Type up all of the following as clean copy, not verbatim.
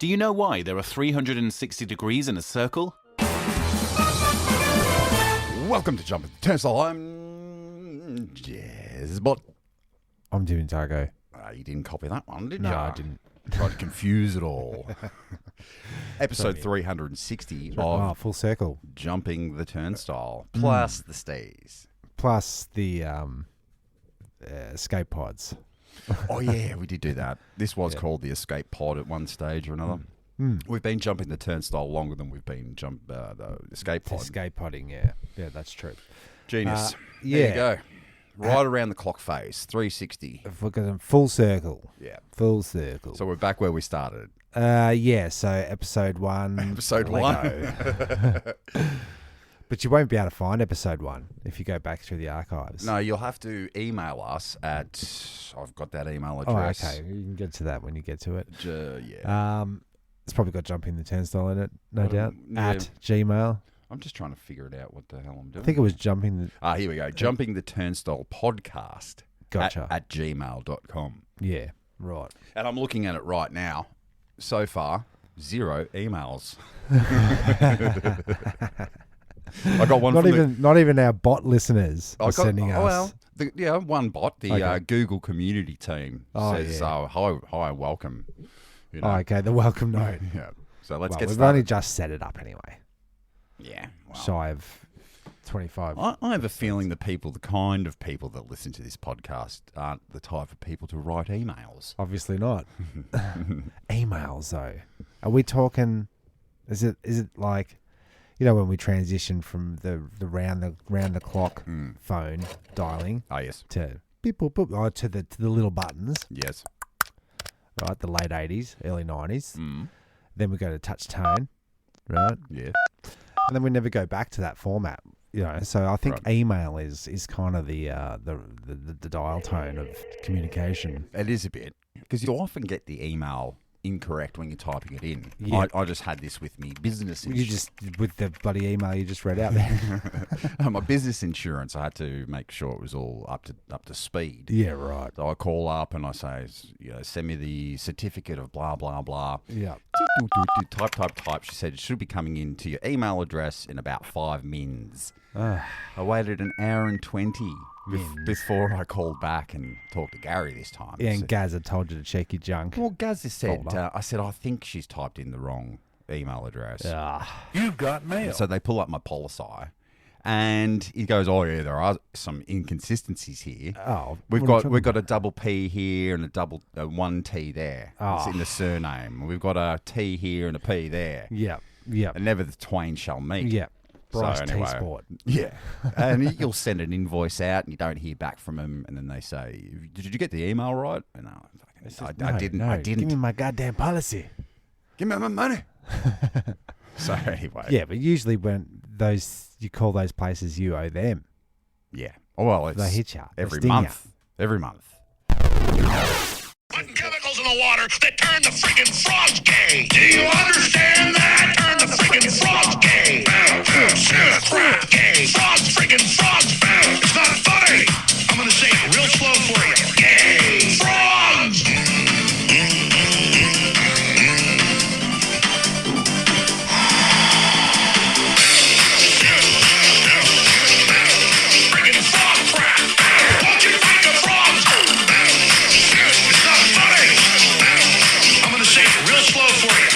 Do you know why there are 360 degrees in a circle? Welcome to Jumping the Turnstile. I'm Jezbot. I'm doing Targo. You didn't copy that one, did you? No, I didn't. Tried to confuse it all. Episode 360 of full circle. Jumping the Turnstile, plus the stays. Plus the escape pods. Oh, yeah, we did do that. This was called the escape pod at one stage or another. We've been jumping the turnstile longer than we've been the escape pod. Escape podding, yeah. Yeah, that's true. Genius. There you go. Right around the clock phase, 360. Full circle. Yeah. Full circle. So we're back where we started. Yeah, so episode 1. Episode Lego. 1. But you won't be able to find episode 1 if you go back through the archives. No, you'll have to email us at... I've got that email address. Oh, okay. You can get to that when you get to it. Yeah. It's probably got Jumping the Turnstile in it, no doubt. Yeah. At Gmail. I'm just trying to figure it out what the hell I'm doing. I think it was Jumping the... Here we go. Jumping the Turnstile podcast. Gotcha. At gmail.com. Yeah, right. And I'm looking at it right now. So far, 0 emails. I got one not even our bot listeners are sending us. Well, one bot, the Google community team says, yeah. Hi, welcome. You know. Oh, okay, the welcome note. Yeah. So let's get we've started. only just set it up anyway. Yeah. Well, Shy of 25. I have a feeling the kind of people that listen to this podcast aren't the type of people to write emails. Obviously not. Emails, though. Are we talking... Is it like... You know when we transition from the round the clock phone dialing, yes, to beep boop boop, to the little buttons, yes, right, the late 80s, early 90s. Then we go to touch tone, right, yeah, and then we never go back to that format, you know. So I think email is kind of the dial tone of communication. It is a bit, because you often get the email incorrect when you're typing it in. Yeah. I just had this with me business insurance. You just, with the bloody email you just read out there. My business insurance, I had to make sure it was all up to speed. Yeah, right. So I call up and I say, send me the certificate of blah, blah, blah. Yeah. Type. She said it should be coming into your email address in about 5 mins. I waited an hour and 20 before I called back and talked to Gary this time. Yeah, and Gaz had told you to check your junk. Well, Gaz has said, I said, I think she's typed in the wrong email address. You've got mail. So they pull up my policy and he goes, oh yeah, there are some inconsistencies here. Oh, we've got a double P here and a one T there. It's in the surname. We've got a T here and a P there. Yeah. And never the twain shall meet. Yeah. Bryce so anyway, T-Sport. Yeah. And you'll send an invoice out and you don't hear back from them. And then they say, did you get the email right? And I didn't. Give me my goddamn policy. Give me my money. So anyway. Yeah, but usually when you call those places, you owe them. Yeah. Well, they hit you. Every month. Every month. Putting chemicals in the water that turn the friggin' frogs gay. Do you understand that? Turn the friggin' frogs gay. Crap gay. Frogs friggin' frogs. It's not funny. I'm gonna say it real slow for you. Gay. Frogs. Friggin' frog crap. What you think of frogs? It's not funny. I'm gonna say it real slow for you.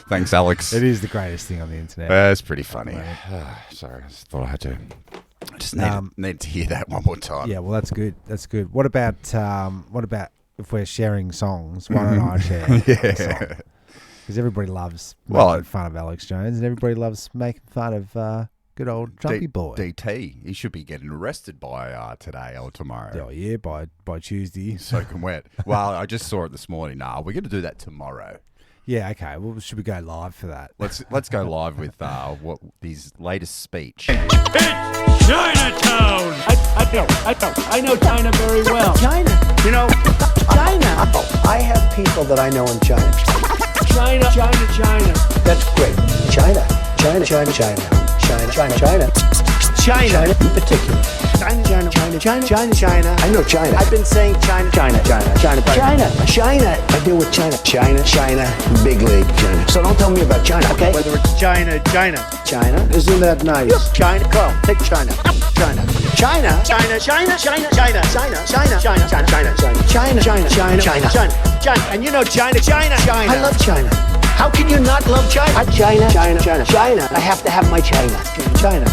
Thanks, Alex. It is the greatest thing on the internet. That's pretty funny. Sorry, I just thought I had to. I just need to hear that one more time. Yeah, well, that's good. That's good. What about if we're sharing songs? Why don't I share a song? Because everybody loves making fun of Alex Jones, and everybody loves making fun of good old Jumpy Boy. DT. He should be getting arrested by today or tomorrow. Oh yeah, by Tuesday. Soaking wet. Well, I just saw it this morning. We're going to do that tomorrow. Yeah, okay. Well, should we go live for that? Let's go live with his latest speech. It's Chinatown! I know China very well. China. You know, China. I have people that I know in China. China. That's great. China. China. In particular. China. I know China. I've been saying China. China. I deal with China. China. Big league, China. So don't tell me about China, okay? Whether it's China. China. Isn't that nice? China. Go. Take China. China. And you know China. I love China. How can you not love China? China. I have to have my China. China.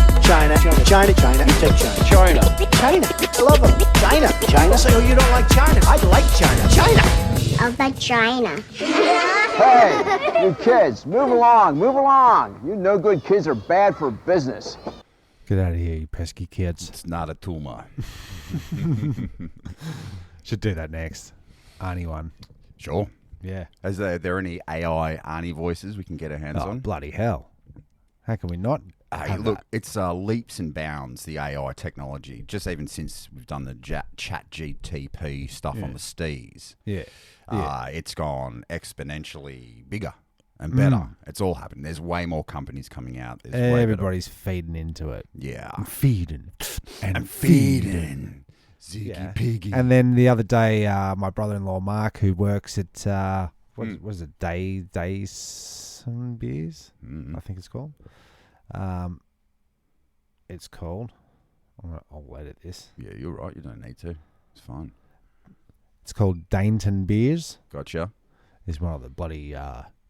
You take China. China. I love them. China. So you don't like China? I like China. I like China. Hey, you kids, move along. You no good kids are bad for business. Get out of here, you pesky kids. It's not a tumor. Should do that next. Arnie one. Sure. Yeah. Is there any AI Arnie voices we can get our hands Oh, on? bloody hell. How can we not? Hey, have look, that? it's leaps and bounds, the AI technology, just even since we've done the chat GTP stuff on the Stees. Yeah. It's gone exponentially bigger and better. It's all happening. There's way more companies coming out. There's way better. Everybody's feeding into it. Yeah. Feeding. And feeding. Ziggy Yeah. piggy. And then the other day, my brother-in-law Mark, who works at what was it, Days and Beers, I think it's called. It's called. I'll edit this. Yeah, you're right. You don't need to. It's fine. It's called Dainton Beers. Gotcha. He's one of the bloody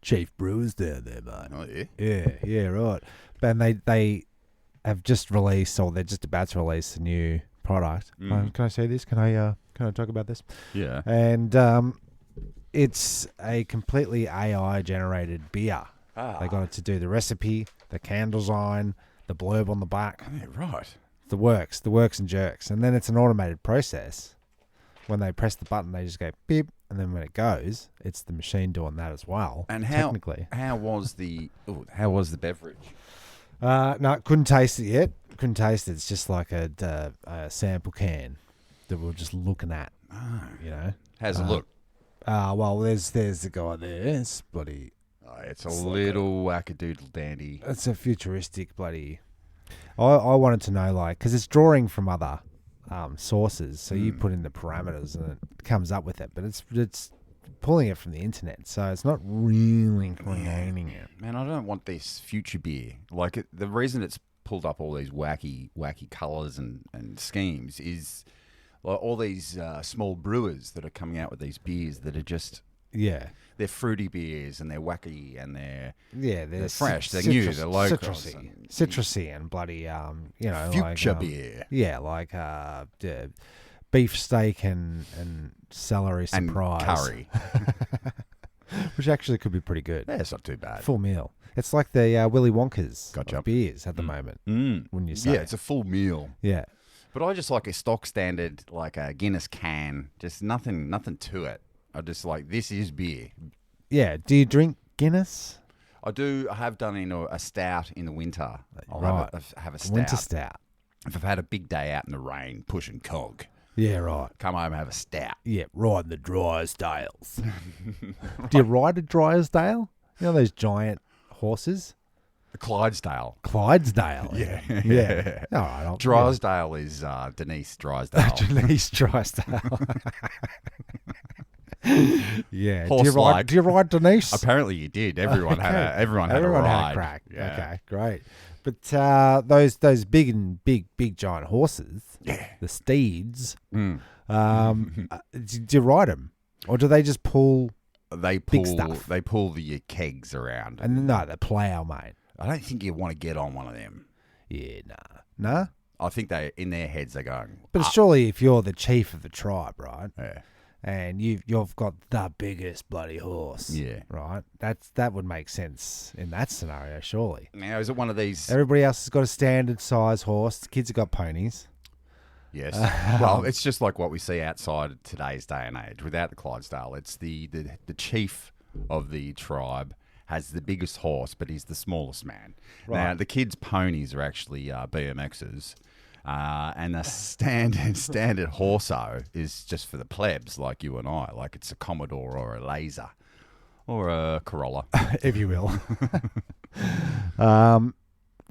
chief brewers there, mate. Oh, yeah? Yeah, right. But they have just released, or they're just about to release a new product. Can I say this? Can I talk about this? Yeah. And it's a completely AI generated beer. They got it to do the recipe, the can design, the blurb on the back, Yeah, right. the works and jerks. And then it's an automated process. When they press the button, they just go beep, and then when it goes, it's the machine doing that as well. And technically, how was the beverage? No, couldn't taste it yet. Couldn't taste it. It's just like a sample can that we're just looking at. You know, How's it look? Well, there's the guy there. It's bloody. It's a little wackadoodle dandy. It's a futuristic bloody. I wanted to know, like, because it's drawing from other sources, so you put in the parameters and it comes up with it, but it's pulling it from the internet, so it's not really creating it. Man, I don't want this future beer. Like, the reason it's pulled up all these wacky colours and schemes is like all these small brewers that are coming out with these beers that are just they're fruity beers and they're wacky and they're fresh, they're new, they're local, citrusy and bloody future like, beer. Yeah, like beef steak and celery surprise and curry, which actually could be pretty good. Yeah, it's not too bad. Full meal. It's like the Willy Wonka's Gotcha. beers at the moment. When you say it's a full meal. Yeah. But I just like a stock standard, like a Guinness can, just nothing to it. I just like, this is beer. Yeah. Do you drink Guinness? I do. I have done a stout in the winter. I'll have a stout. Winter stout. If I've had a big day out in the rain, pushing cog. Yeah, right. Come home and have a stout. Yeah, riding the Drysdales. Do you ride a Drysdale? You know those giant horses? The Clydesdale. Clydesdale. Yeah. All right. Drysdale is Denise Drysdale. Denise Drysdale. Yeah. Horse-like. Do you ride Denise? Apparently you did. Everyone had a ride. Had a crack. Yeah. Okay, great. But those big giant horses, the steeds, do you ride them, or do they just pull? They big stuff. They pull the kegs around. And no, they plow, mate. I don't think you want to get on one of them. Yeah, nah. I think they, in their heads, they're going. But surely, if you're the chief of the tribe, right? Yeah. And you've got the biggest bloody horse. Yeah. Right? That would make sense in that scenario, surely. Now, is it one of these? Everybody else has got a standard size horse. The kids have got ponies. Yes. Well, it's just like what we see outside today's day and age. Without the Clydesdale, it's the chief of the tribe has the biggest horse, but he's the smallest man. Right. Now, the kids' ponies are actually BMXs. And the standard horso is just for the plebs like you and I, like it's a Commodore or a Laser or a Corolla, if you will.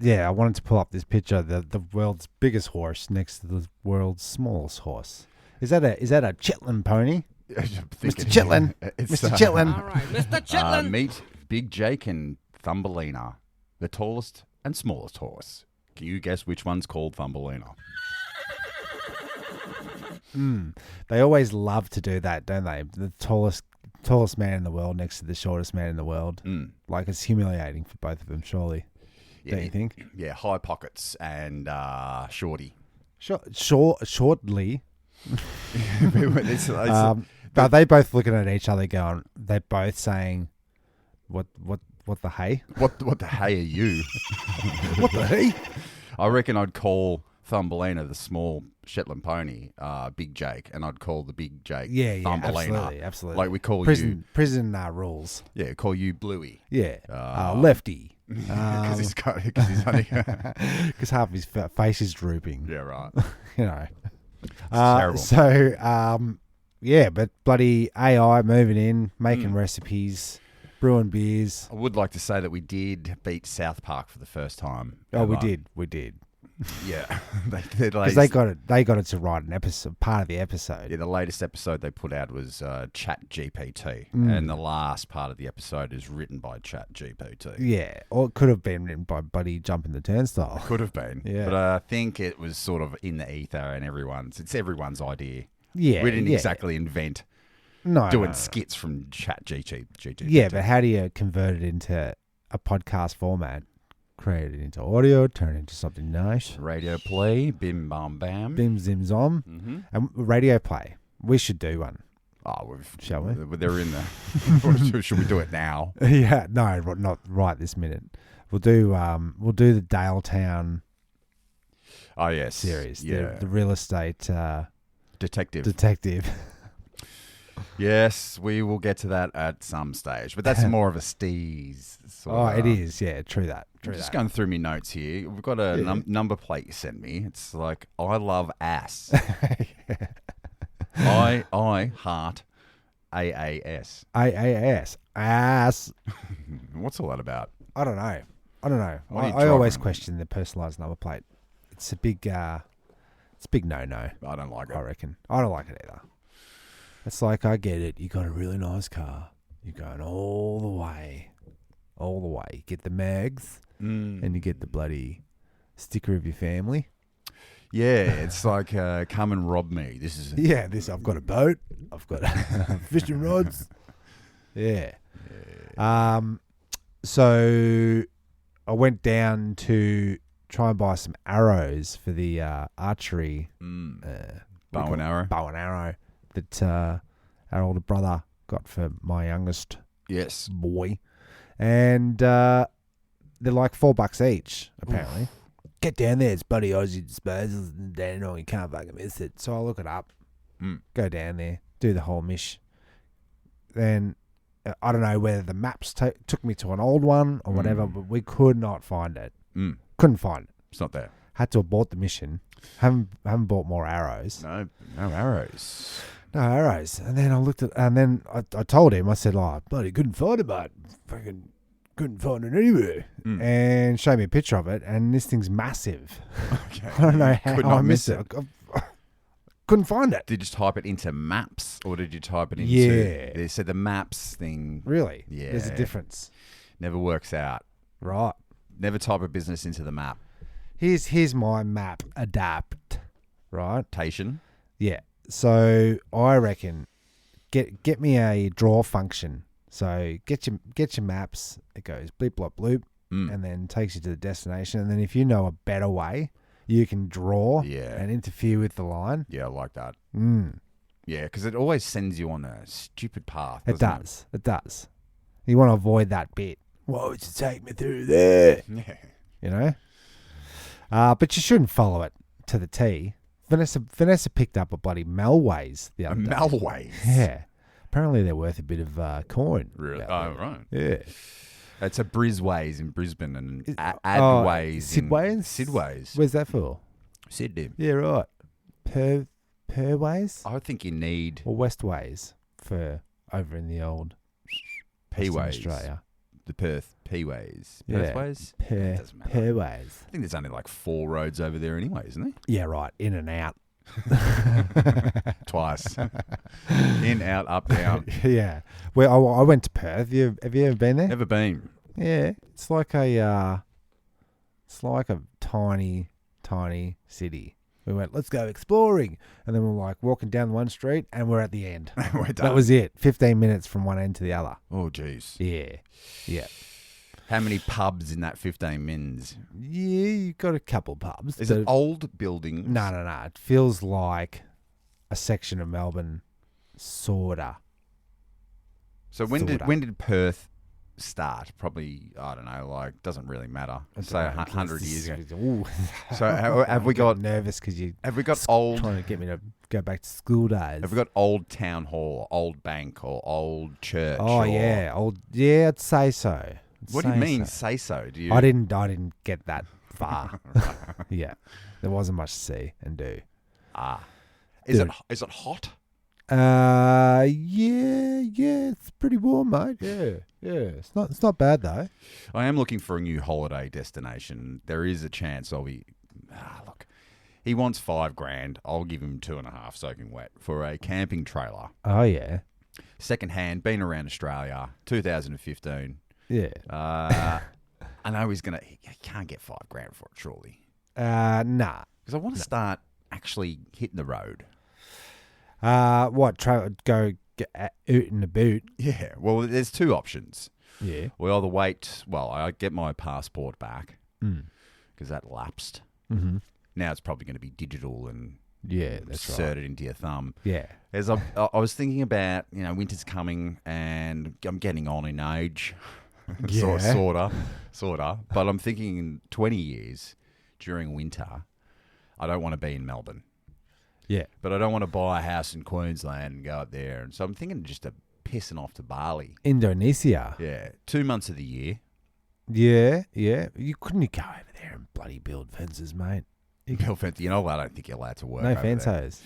Yeah, I wanted to pull up this picture. The world's biggest horse next to the world's smallest horse. Is that a Shetland pony? Mr. Chitlin. Mr. Chitlin. All right, Mr. Chitlin. Meet Big Jake and Thumbelina, the tallest and smallest horse. Can you guess which one's called Thumbelina? They always love to do that, don't they? The tallest man in the world next to the shortest man in the world. Like, it's humiliating for both of them, surely. Don't you think? Yeah, high pockets and shorty. Shortly. Are they both looking at each other going, they're both saying, what the hey? What the hey are you? What the hey? I reckon I'd call Thumbelina, the small Shetland pony, Big Jake, and I'd call the Big Jake Thumbelina. Absolutely. Like we call prison rules. Yeah, call you Bluey. Yeah, lefty. Because he's only... Because half his face is drooping. Yeah, right. You know. Terrible. So, yeah, but bloody AI moving in, making recipes, brewing beers. I would like to say that we did beat South Park for the first time. Oh, we did. Yeah. Because they got it to write an episode, part of the episode. Yeah, the latest episode they put out was Chat GPT, and the last part of the episode is written by Chat GPT. Yeah, or it could have been written by Buddy Jumping the Turnstile. Could have been, yeah. But I think it was sort of in the ether, and it's everyone's idea. Yeah, we didn't exactly invent doing skits from Chat GPT. Yeah, but how do you convert it into a podcast format? Create it into audio, turn it into something nice. Radio play, bim bam bam. Bim zim zom. Mm-hmm. And radio play. We should do one. Oh, shall we? They're in there. Should we do it now? Yeah, no, not right this minute. We'll do the Daletown series. Yeah. The real estate detective. Yes, we will get to that at some stage, but that's more of a steez. It is. Yeah, true that. Just going through my notes here. We've got a number plate you sent me. It's like, I love ass. I heart AAS. AAS. Ass. What's all that about? I don't know. I always question the personalised number plate. It's a big no-no. I don't like it. I reckon. I don't like it either. It's like, I get it. You got a really nice car. You're going all the way. You get the mags and you get the bloody sticker of your family. Yeah, it's like, come and rob me. I've got a boat. I've got fishing rods. Yeah. So I went down to try and buy some arrows for the archery. Bow and arrow that our older brother got for my youngest boy. And they're like $4 each, apparently. Get down there, it's bloody Aussie disposals, and down, you can't fucking miss it. So I look it up, go down there, do the whole mish. Then I don't know whether the maps took me to an old one or whatever, but we could not find it. Couldn't find it. It's not there. Had to abort the mission. Haven't bought more arrows. No arrows. No arrows. And then I looked at, and then I told him, I said, bloody couldn't find it, but fucking couldn't find it anywhere. And showed me a picture of it, and this thing's massive. Okay. I don't know how I missed it. I couldn't find it. Did you type it into maps, or did you type it into... Yeah. They said the maps thing... Really? Yeah. There's a difference. Never works out. Right. Never type a business into the map. Here's my map adapt. Right? Tation. Yeah. So I reckon get me a draw function. So get your maps. It goes bleep blop bloop, and then takes you to the destination. And then if you know a better way, you can draw and interfere with the line. Yeah, I like that. Yeah, because it always sends you on a stupid path. It does. You want to avoid that bit. Why would you take me through there? Yeah. You know. But you shouldn't follow it to the T. Vanessa picked up a bloody Melways the other day. Melways? Yeah. Apparently they're worth a bit of coin. Really? Oh, right. Yeah. It's a Brisways in Brisbane and Adways Sidways? Where's that for? Sydney. Yeah, right. Perways? I think you need... Or Westways for over in the old P-Ways. Australia. the Perth P-ways. Yeah. Perthways? Per, Doesn't matter. Perways. I think there's only like 4 roads over there anyway, isn't there? Yeah, right. In and out. Twice. In, out, up, down. Yeah. Well, I went to Perth. Have you ever been there? Never been. Yeah. It's like a tiny city. We went, let's go exploring. And then we're like walking down one street and we're at the end. We're done. That was it. 15 minutes from one end to the other. Oh, jeez. Yeah. Yeah. How many pubs in that 15 mins? Yeah, you've got a couple pubs. Is it old buildings? No. It feels like a section of Melbourne, sorta. So when did Perth start? Probably, I don't know, like, doesn't really matter. Say 100 years ago. Ooh. So have we got... nervous because you... Have we got old... Trying to get me to go back to school days. Have we got old town hall, old bank, or old church? Oh, or... yeah. Yeah, I'd say so. What do you mean, say so? Do you... I didn't get that far. Yeah. There wasn't much to see and do. Is Dude. it hot? Yeah, it's pretty warm, mate. Yeah. It's not bad though. I am looking for a new holiday destination. There is a chance I'll be... look, he wants $5,000. I'll give him 2.5 soaking wet for a camping trailer. Oh yeah. Second hand, been around Australia, 2015. Yeah. I know he can't get $5,000 for it, surely. Nah. Because I want to start actually hitting the road. What? Go get out in the boot. Yeah, well, there's 2 options. Yeah. We either wait, I get my passport back because that lapsed. Mm-hmm. Now it's probably going to be digital and That's inserted into your thumb. Yeah. As I was thinking about, winter's coming and I'm getting on in age. Yeah. Sorta. But I'm thinking in 20 years during winter, I don't want to be in Melbourne. Yeah. But I don't want to buy a house in Queensland and go up there. And so I'm thinking just of pissing off to Bali. Indonesia. Yeah. 2 months of the year. Yeah. You couldn't go over there and bloody build fences, mate. Build fence. I don't think you're allowed to work No over fence there. hose.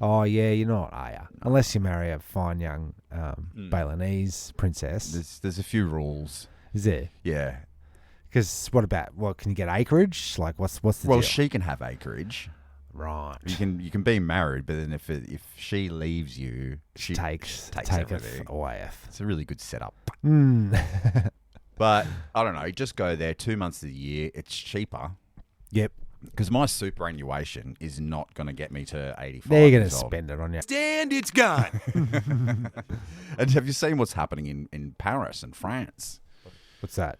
Oh, yeah, you're not, are you? Unless you marry a fine young Balinese princess. There's a few rules. Is there? Yeah. Because what can you get acreage? Like, what's the Well, deal? she can have acreage. Right. You can be married, but then if she leaves you, she takes everything. away. It's a really good setup. Mm. But I don't know. Just go there 2 months of the year. It's cheaper. Yep. Because my superannuation is not going to get me to 85. They're going to years old. spend it on you. And it's gone. And have you seen what's happening in Paris and France? What's that?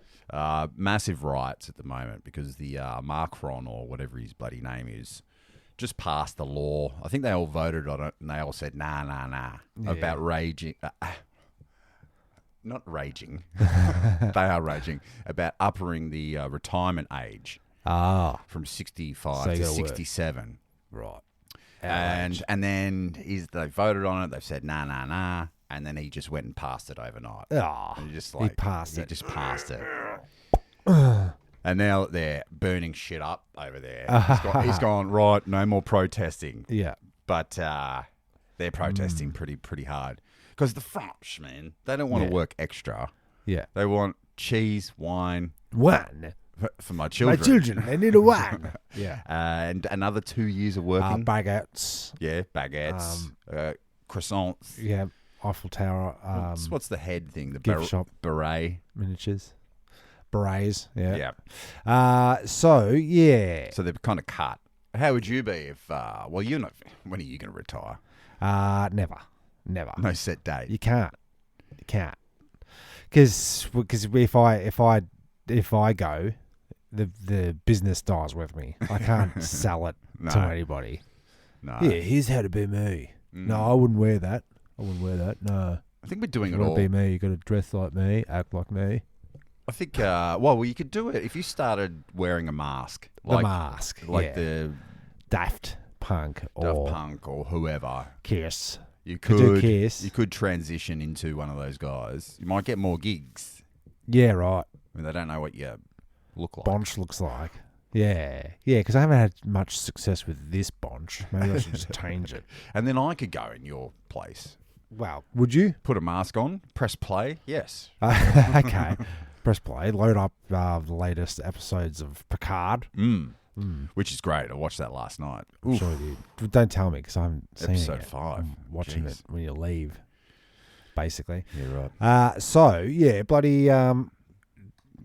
Massive riots at the moment because the Macron or whatever his bloody name is just passed the law. I think they all voted on it and they all said nah about raging. Not raging. They are raging about upping the retirement age. From 65 So you to gotta work. 67. Right. And then they voted on it. They've said nah. And then he just went and passed it overnight. And He passed it. just passed it. And now they're burning shit up over there. He's gone, right, no more protesting. Yeah. But they're protesting pretty hard. Because the French, man, they don't want to work extra. Yeah. They want cheese, wine. One. For my children. My children, they need a wine. Yeah. And another 2 years of working. Baguettes. Yeah, baguettes. Croissants. Yeah. Eiffel Tower. What's the head thing? The gift shop. beret. Miniatures. Berets. Yeah. Yeah. So they're kind of cut. How would you be if, you're not, when are you going to retire? Never. No set date. You can't. Because if I go, the business dies with me. I can't sell it to anybody. No. Yeah, here's how to be me. No, I wouldn't wear that. No. I think we're doing You it want all. to be me, you got to dress like me, act like me. I think, you could do it if you started wearing a mask. The mask. Like yeah. the Daft Punk Daft or Punk or whoever. Kiss. You Could do could Kiss. You could transition into one of those guys. You might get more gigs. Yeah, right. I mean, they don't know what you look like. Bonch looks like. Yeah, because I haven't had much success with this bonch. Maybe I should just change it. And then I could go in your place. Well, would you? Put a mask on, press play. Yes. Okay. Press play. Load up the latest episodes of Picard. Which is great. I watched that last night. I'm sure you did. Don't tell me because I haven't seen Episode it. 5. I'm watching it when you leave, basically. Yeah, right. So, yeah, bloody...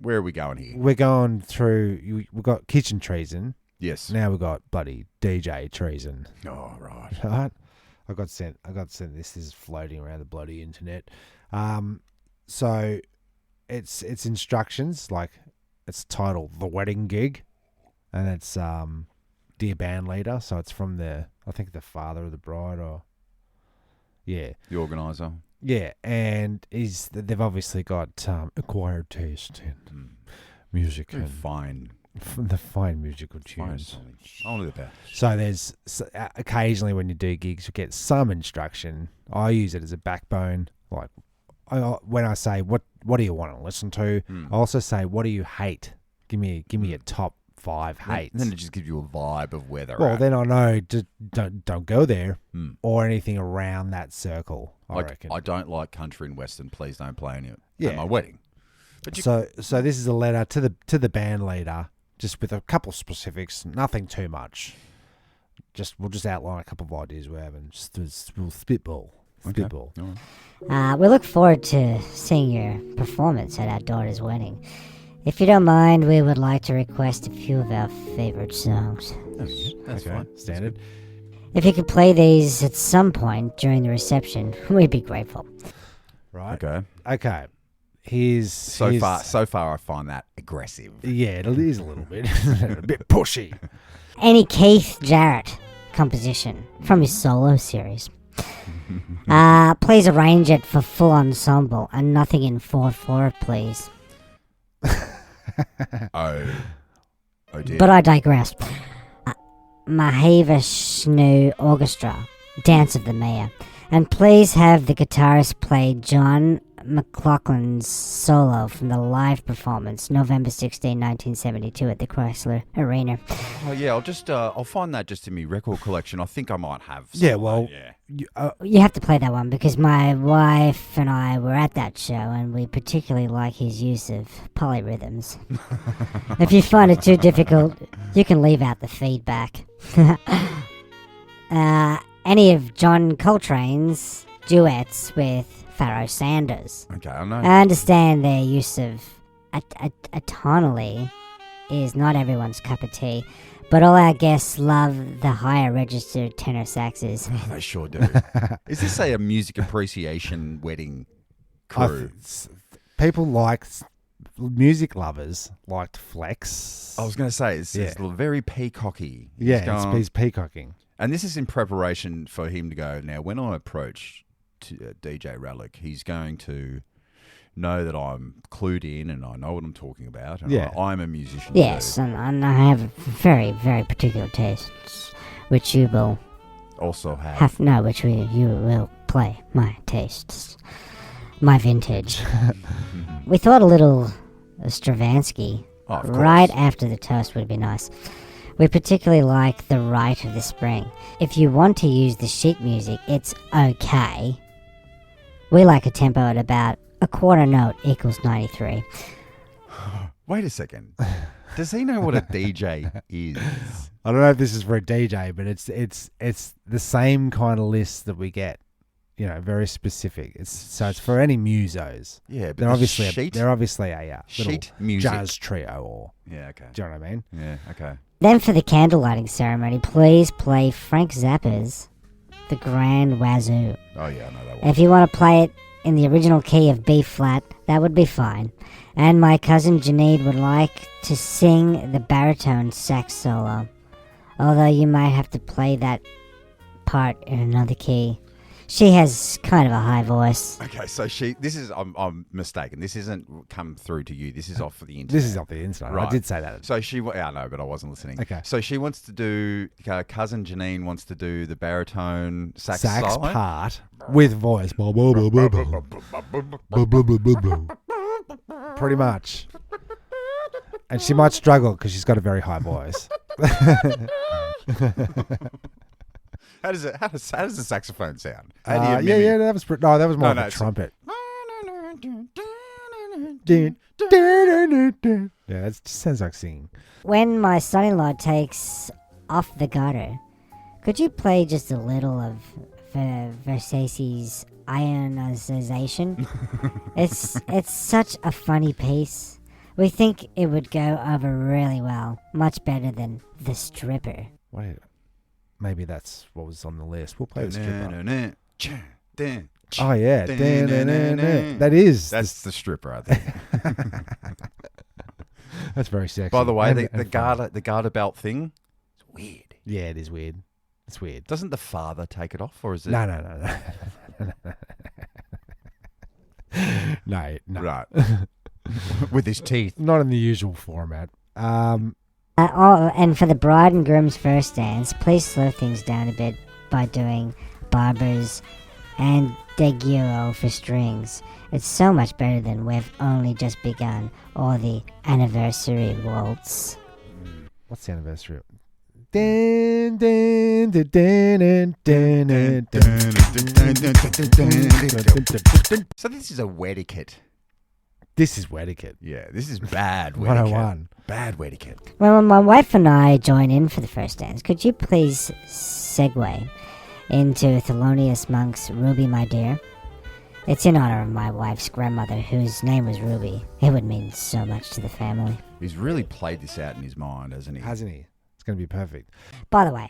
Where are we going here? we're going through... We've got kitchen treason. Yes. Now we've got bloody DJ treason. Oh, right. Right? I got sent this. This is floating around the bloody internet. So it's instructions, like it's titled The Wedding Gig, and it's Dear Band Leader. So it's from I think the father of the bride, or the organizer. Yeah, and they've obviously got acquired taste in music and Fine. the fine musical tunes. Only the best. So there's occasionally when you do gigs, you get some instruction. I use it as a backbone. Like when I say what do you want to listen to, I also say what do you hate. Give me a top 5 hates. Then it just gives you a vibe of where they're at. Well, then I know just don't go there or anything around that circle. I reckon. I don't like country and western. Please don't play any at my wedding. But so this is a letter to the band leader. Just with a couple of specifics, nothing too much. We'll just outline a couple of ideas we're having. We'll spitball. Okay. We look forward to seeing your performance at our daughter's wedding. If you don't mind, we would like to request a few of our favorite songs. That's okay. fine. Standard. If you could play these at some point during the reception, we'd be grateful. Right. Okay. So far, I find that aggressive. Yeah, it is a little bit. A bit pushy. Any Keith Jarrett composition from his solo series. Please arrange it for full ensemble and nothing in 4/4, please. Oh dear. But I digress. Mahava Shnu Orchestra, Dance of the Mayor. And please have the guitarist play John McLaughlin's solo from the live performance, November 16, 1972 at the Chrysler Arena. Oh yeah, I'll find that just in my record collection. I think I might have. Yeah, well, You have to play that one because my wife and I were at that show and we particularly like his use of polyrhythms. If you find it too difficult, you can leave out the feedback. Any of John Coltrane's duets with Pharoah Sanders. Okay, I know. I understand their use of atonally is not everyone's cup of tea, but all our guests love the higher registered tenor saxes. Oh, they sure do. Is this a music appreciation wedding crew? People music lovers like to flex. I was going to say, it's very peacocky. He's peacocking. And this is in preparation for him to go, now when I approach DJ Rallick, he's going to know that I'm clued in and I know what I'm talking about. And I'm a musician. Yes, and I have very, very particular tastes, which you will also have. You will play my tastes, my vintage. We thought a little Stravinsky right after the toast would be nice. We particularly like The Rite of the Spring. If you want to use the sheet music, it's okay. We like a tempo at about a quarter note equals 93. Wait a second. Does he know what a DJ is? I don't know if this is for a DJ, but it's the same kind of list that we get. You know, very specific. It's for any musos. Yeah, but they're obviously a sheet little music jazz trio or do you know what I mean? Yeah, okay. Then for the candle lighting ceremony, please play Frank Zappa's The Grand Wazoo. Oh yeah, I know that one. If you want to play it in the original key of B flat, that would be fine. And my cousin Janine would like to sing the baritone sax solo, although you might have to play that part in another key. She has kind of a high voice. Okay, so I'm mistaken. This isn't come through to you. This is off for the internet. This is off the internet. Right. I did say that. So I know, but I wasn't listening. Okay. So she wants to do, cousin Janine wants to do the baritone sax solo? part with voice. Pretty much. And she might struggle because she's got a very high voice. How does the saxophone sound? How do you yeah, that was that was more No, of a it's- trumpet. Yeah, that just sounds like singing. When my son-in-law takes off the garter, could you play just a little of Versace's ionization? It's such a funny piece. We think it would go over really well, much better than The Stripper. Maybe that's what was on the list. We'll play the stripper. Stripper. Oh yeah, that is. That's the stripper, I think. That's very sexy. By the way, And the fun. garter belt thing, it's weird. Yeah, it is weird. It's weird. Doesn't the father take it off, or is it? No. No. Right. With his teeth. Not in the usual format. And for the bride and groom's first dance, please slow things down a bit by doing Barber's and Deguero for strings. It's so much better than We've Only Just Begun or the Anniversary Waltz. What's the anniversary? Dun, dun, dun, dun, dun, dun, dun. So this is a weddicuit. This is weddicuit. Yeah, this is bad weddicuit. 101. Bad weddicuit. Well, when my wife and I join in for the first dance, could you please segue into Thelonious Monk's Ruby, My Dear? It's in honor of my wife's grandmother, whose name was Ruby. It would mean so much to the family. He's really played this out in his mind, hasn't he? Hasn't he? It's going to be perfect. By the way,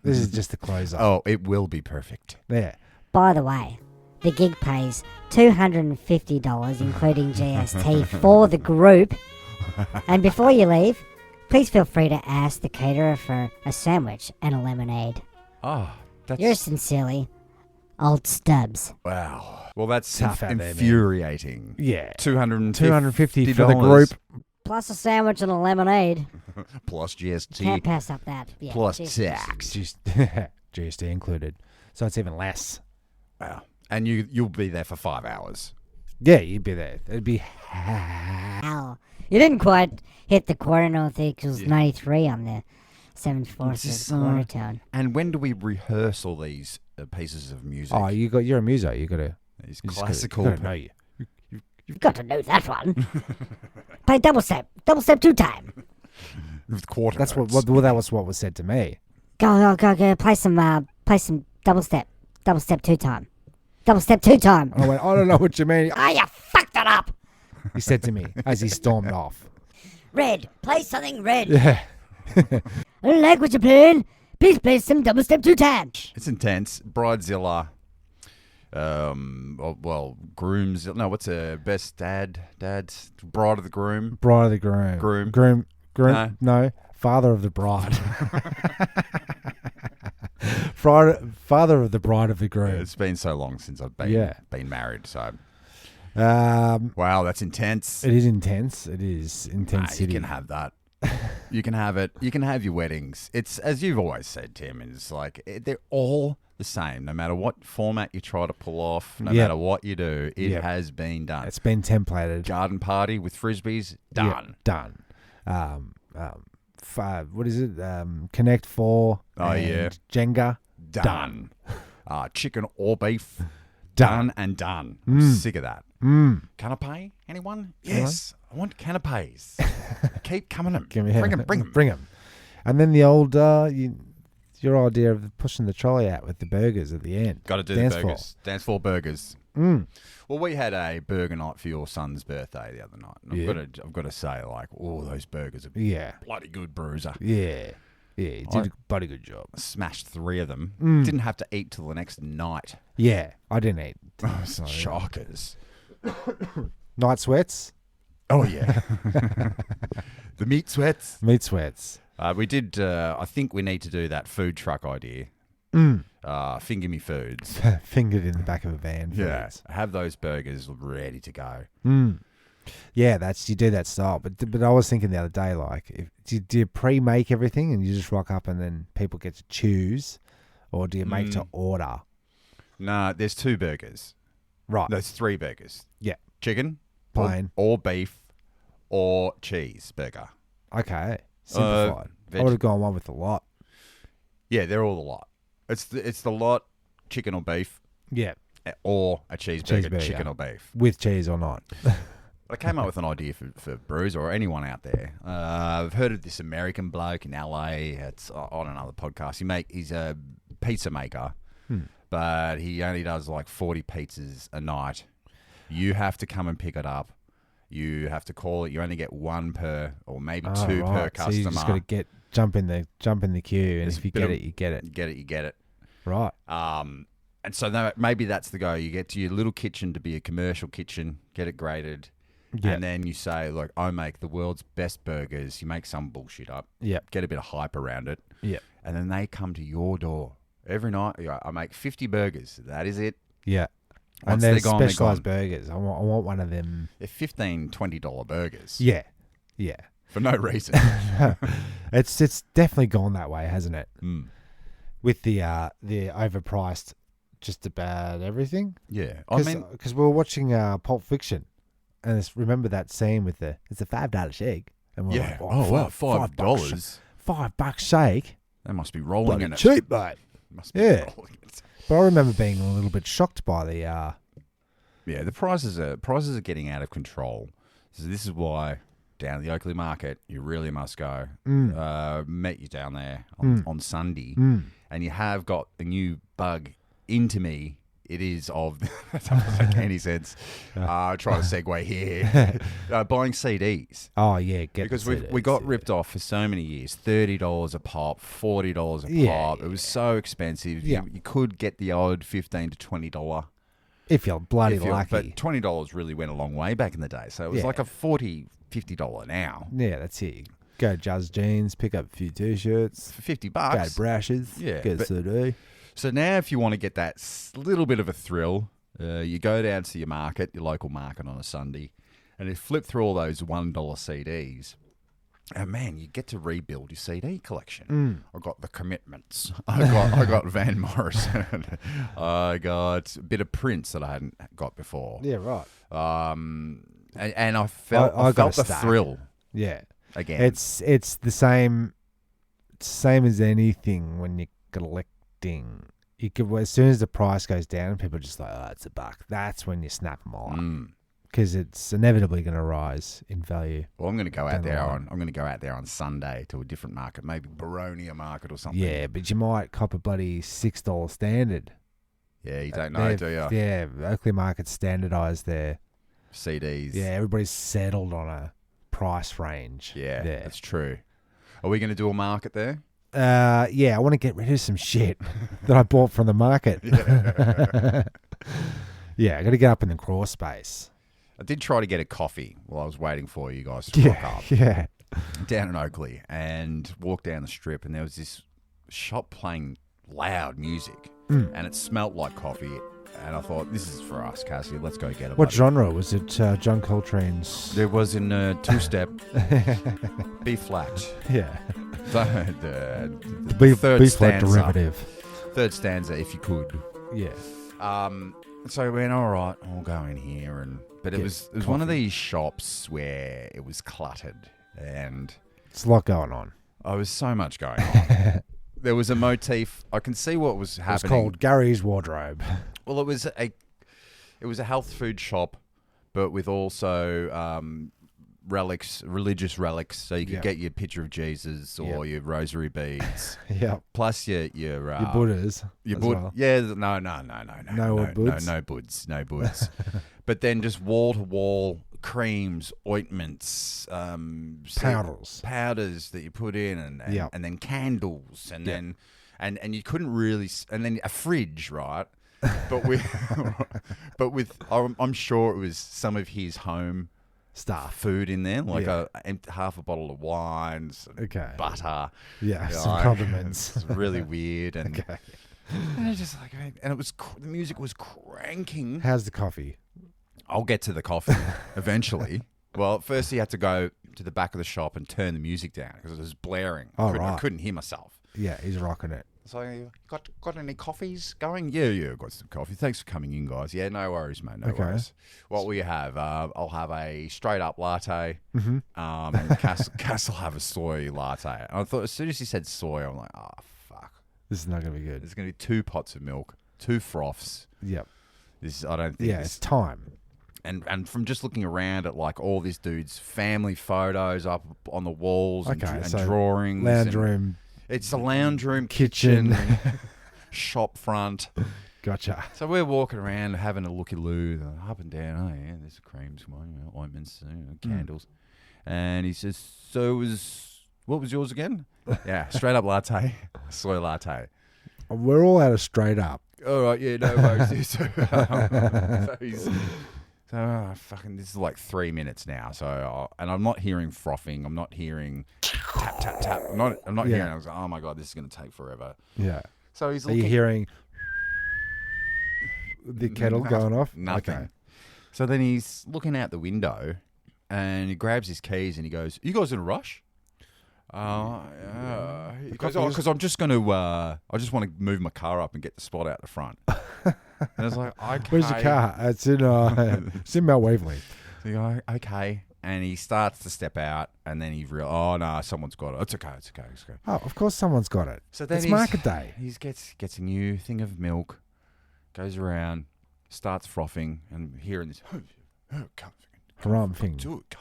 This is just the closer. Oh, it will be perfect. Yeah. by the way, the gig pays $250, including GST, for the group. And before you leave, please feel free to ask the caterer for a sandwich and a lemonade. Oh, that's... Yours sincerely, Old Stubbs. Wow. Well, that's Tough out there, man. infuriating. Yeah. $250 for the group. Plus a sandwich and a lemonade. plus GST Can't pass up that. Yeah, plus Jesus. tax. GST included. So it's even less. Wow. And you'll be there for 5 hours. Yeah, you'd be there. It'd be... Hell. You didn't quite hit the quarter note equals 93 on the 7/4 quarter tone. And when do we rehearse all these pieces of music? Oh, you're a muso. You got to... These You just classical... gotta know you. You've got to know that one. Play double step 2 time. With quarter That's notes. well, that was what was said to me. Go. Play some double step 2 time. Double step 2 time. I went, I don't know what you mean. Ah, you fucked it up. He said to me as he stormed off. Red, play something red. Yeah. I don't like what you're playing. Please play some double step 2 time. It's intense. Bridezilla. Grooms. No, what's a best dad's bride of the groom? Bride of the groom. Groom. No. Father of the bride. Father of the bride of the groom. It's been so long since I've been married, so wow, that's intense. It is intense. It is intensity. You can have that. You can have it. You can have your weddings. It's as you've always said, Tim. It's like they're all the same. No matter what format you try to pull off, no matter what you do, it has been done. It's been templated. Garden party with frisbees, done. Yeah, done. What is it? Connect 4. Oh, yeah. Jenga. Done. Chicken or beef, Done. and done. I'm sick of that. Canapé? Anyone? Yes. I want canapes. Keep coming in. Bring them. And then the old, your idea of pushing the trolley out with the burgers at the end. Got to do Dance the burgers. Dance floor burgers. Well, we had a burger night for your son's birthday the other night. And I've got to say, like, those burgers are bloody good, Bruiser. Yeah. Yeah, you did a bloody good job. I smashed 3 of them. Didn't have to eat till the next night. Yeah, I didn't eat. Shockers. Night sweats? Oh, yeah. The meat sweats. Meat sweats. We did, I think we need to do that food truck idea. Finger me foods. Fingered in the back of a van. Yeah. Foods. Have those burgers ready to go. Yeah, you do that style. But I was thinking the other day, like, do you pre-make everything and you just rock up and then people get to choose? Or do you make to order? No, there's 2 burgers. Right. There's 3 burgers. Yeah. Chicken. Plain. Or beef. Or cheese burger. Okay. Simplified. I would have gone one with a lot. Yeah, they're all a lot. It's the lot, chicken or beef, Yeah. or a cheeseburger, Cheeseburger. chicken or beef. With cheese or not. I came up with an idea for Bruce or anyone out there. I've heard of this American bloke in LA. It's on another podcast. He's a pizza maker, but he only does like 40 pizzas a night. You have to come and pick it up. You have to call it. You only get one per, or maybe two per customer. So you just got to jump in the queue, and if you get it, you get it. You get it. Right. And so maybe that's the go. You get to your little kitchen to be a commercial kitchen, get it graded, and then you say, look, I make the world's best burgers. You make some bullshit up. Yep. Get a bit of hype around it. Yep. And then they come to your door every night. You go, I make 50 burgers. That is it. Yeah. Once and they're they're gone, specialised burgers. I want one of them. They're $15, $20 burgers. Yeah. Yeah. For no reason. It's definitely gone that way, hasn't it? Mm. With the overpriced just about everything. Yeah. Because we were watching Pulp Fiction, and remember that scene with it's a $5 shake. And we're like, wow, $5. $5 shake. They must be rolling in it. Cheap, mate. Must be Yeah. rolling in it. But I remember being a little bit shocked by the. Yeah, the prices are getting out of control. So this is why down at the Oakley Market you really must go. Met you down there on Sunday, and you have got a new bug into me. It is of that doesn't make any sense. Try to segue here. Buying CDs. Oh yeah, because we got ripped off for so many years. $30 a pop, $40 a pop. It was so expensive. Yeah. You could get the odd $15 to $20. If you're bloody lucky. But $20 really went a long way back in the day. So it was like a $40, $50 now. Yeah, that's it. Go Jazz Jeans, pick up a few T-shirts. For $50. Go to Brashes. Yeah, Get a CD. So now if you want to get that little bit of a thrill, you go down to your market, your local market on a Sunday, and you flip through all those $1 CDs. And man, you get to rebuild your CD collection. I got The Commitments. I got Van Morrison. I got a bit of Prince that I hadn't got before. Yeah, right. And I felt the thrill. Yeah. Again, it's the same as anything when you're collecting. You could, as soon as the price goes down, people are just like, oh, it's $1. That's when you snap them all up. Because it's inevitably going to rise in value. Well, I'm going to go out there on Sunday to a different market, maybe Baronia Market or something. Yeah, but you might cop a bloody $6 standard. Yeah, you don't know, do you? Yeah, Oakley Market's standardised their CDs. Yeah, everybody's settled on a price range. Yeah, that's true. Are we going to do a market there? Yeah, I want to get rid of some shit that I bought from the market. Yeah, I got to get up in the crawl space. I did try to get a coffee while I was waiting for you guys to rock up. Yeah. Down in Oakley, and walked down the strip, and there was this shop playing loud music, and it smelt like coffee. And I thought, this is for us, Cassie. Let's go get it. What genre was it? John Coltrane's. There was in two-step, B flat. Yeah. The B third flat stanza. derivative. Third stanza, if you could. Yeah. So we went, all right, I'll go in here, but it was one of these shops where it was cluttered, and it's a lot going on. Oh, there was so much going on. There was a motif. I can see what was happening. It's called Gary's Wardrobe. Well, it was a health food shop, but with also relics, religious relics. So you could get your picture of Jesus or your rosary beads. Yeah. Plus your Buddhas. Your well. Yeah. No. No buds. But then just wall to wall creams, ointments, powders that you put in, and then candles, and then and you couldn't really, and then a fridge, right? But with I'm sure it was some of his home stuff, food in there, like half a bottle of wines, butter, some condiments. It's really weird, and and it's just like, and it was the music was cranking. How's the coffee? I'll get to the coffee eventually. Well, first he had to go to the back of the shop and turn the music down because it was blaring. I couldn't hear myself. Yeah, he's rocking it. So, got any coffees going? Yeah, got some coffee. Thanks for coming in, guys. Yeah, no worries, mate. No worries. What will you have? I'll have a straight up latte. Mm-hmm. Cass will have a soy latte. And I thought as soon as he said soy, I'm like, oh fuck. This is not going to be good. There's going to be 2 pots of milk, 2 froths. Yep. I don't think. Yeah, it's time. And from just looking around at like all this dude's family photos up on the walls and so drawings, lounge room. It's a lounge room, kitchen, shop front. Gotcha. So we're walking around having a looky-loo, up and down. Oh yeah, there's creams, ointments, candles. And he says, "So what was yours again?" Yeah, straight up latte, soy latte. We're all out of straight up. All right, yeah, no worries. So fucking, this is like 3 minutes now. So, and I'm not hearing frothing. I'm not hearing tap tap tap. I'm not hearing. I was like, oh my god, this is going to take forever. Yeah. So he's. Are you hearing the kettle going off? Nothing. Okay. So then he's looking out the window, and he grabs his keys and he goes, "You guys in a rush?" Yeah. He goes, "Oh, because I'm just going to. I just want to move my car up and get the spot out the front." And I was like, "Okay." Where's the car? It's in Mount Waverley. So you go, "Okay." And he starts to step out, and then he realizes, "Oh no, someone's got it. It's okay. It's okay. It's okay." Oh, of course someone's got it. So then it's market day. He gets a new thing of milk, goes around, starts frothing, and hearing this Haram thing. Do it.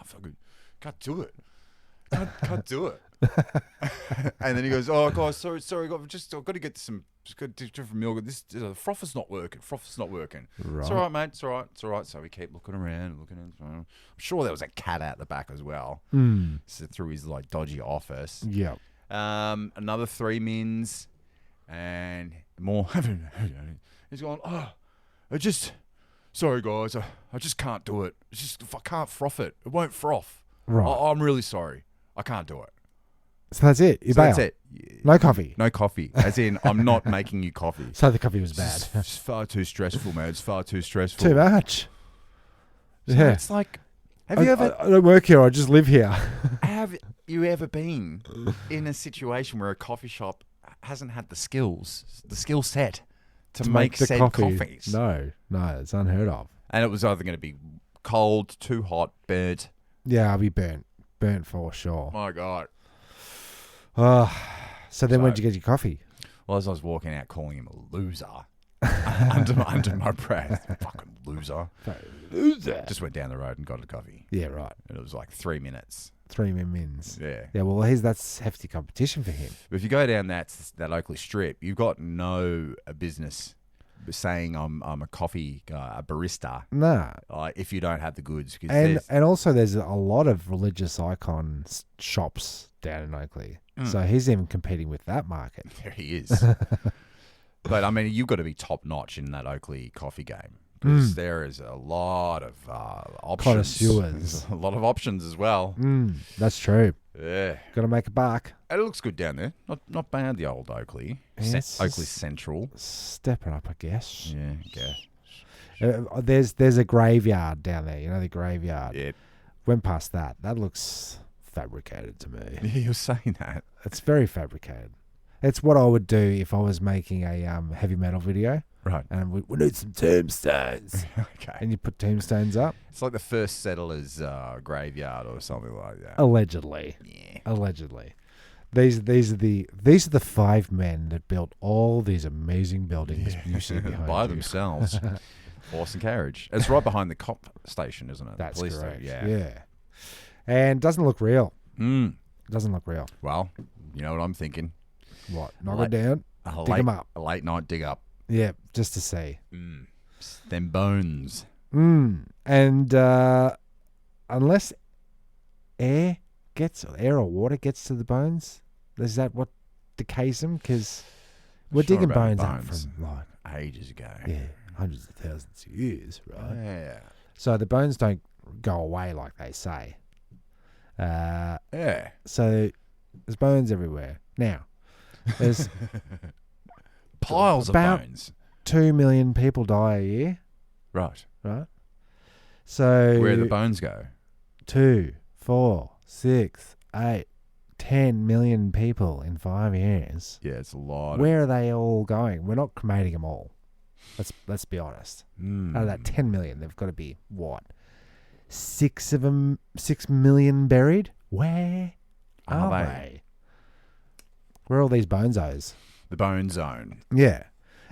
Can't do it. Can't do it. And then he goes, "Oh guys, sorry, I've got to get some different milk. This froth is not working. Right. It's all right, mate. It's all right. So we keep looking around. I'm sure there was a cat out the back as well. So through his like dodgy office. Yeah. Another 3 mins, and more. He's going, "Oh, sorry guys, I just can't do it. It's just if I can't froth it, it won't froth. Right. I'm really sorry. I can't do it." So that's it. You So bail. that's it. No coffee. No coffee. As in, I'm not making you coffee. So the coffee was bad. It's far too stressful, man. It's far too stressful. Too much. So Yeah. it's like, have you ever? I don't work here. I just live here. Have you ever been in a situation where a coffee shop hasn't had the skill set to make the said coffees? No, it's unheard of. And it was either going to be cold, too hot, burnt. Yeah, I'll be burnt for sure. My God. So then when'd you get your coffee? Well, as I was walking out calling him a loser, under my breath, fucking loser. Loser. Just went down the road and got a coffee. Yeah, right. And it was like 3 minutes. 3 mins. Yeah. Yeah, well, that's hefty competition for him. But if you go down that Oakley Strip, you've got no business saying I'm a coffee guy, a barista. Nah. If you don't have the goods. And also there's a lot of religious icon shops down in Oakley. So he's even competing with that market. There he is. But, I mean, you've got to be top-notch in that Oakley coffee game. Because there is a lot of options. Connoisseurs. A lot of options as well. That's true. Yeah. Got to make a buck. And it looks good down there. Not bad, the old Oakley. Yes. Oakley Central. Stepping up, I guess. Yeah. There's a graveyard down there. You know the graveyard? Yep. Went past that. That looks fabricated to me. Yeah, you're saying that. It's very fabricated. It's what I would do if I was making a heavy metal video. Right. And we need some tombstones. Okay. And you put tombstones up. It's like the first settlers' graveyard or something like that. Allegedly. Yeah. Allegedly. These are the 5 men that built all these amazing buildings you see behind by you. themselves. Horse and carriage. It's right behind the cop station, isn't it? That's Police correct. station. Yeah. And doesn't look real. Mm. Doesn't look real. Well, you know what I'm thinking. What? Knock it down. Dig them up. A late night dig up. Yeah, just to see. Them bones. And unless air or water gets to the bones, is that what decays them? Because we're digging bones up from like ages ago. Yeah, hundreds of thousands of years, right? Yeah. So the bones don't go away like they say. Yeah. So there's bones everywhere. Now, there's piles of bones. 2 million people die a year. Right. So where do the bones go? 2, 4, 6, 8, 10 million people in 5 years. Yeah, it's a lot. Where are they all going? We're not cremating them all. Let's be honest. Out of that 10 million, they've got to be what? 6 million buried? Where are they? Where are all these bonezos? The bone zone. Yeah.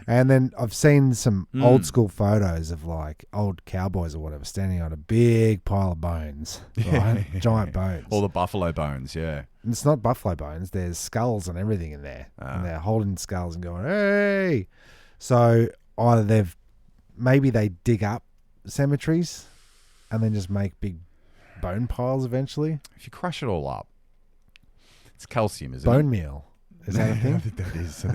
And then I've seen some old school photos of like old cowboys or whatever standing on a big pile of bones, right? Giant bones. All the buffalo bones, yeah. And it's not buffalo bones. There's skulls and everything in there. And they're holding skulls and going, hey. So either maybe they dig up cemeteries and then just make big bone piles eventually. If you crush it all up, it's calcium, isn't it? Bone meal. Is that a thing? I think that is.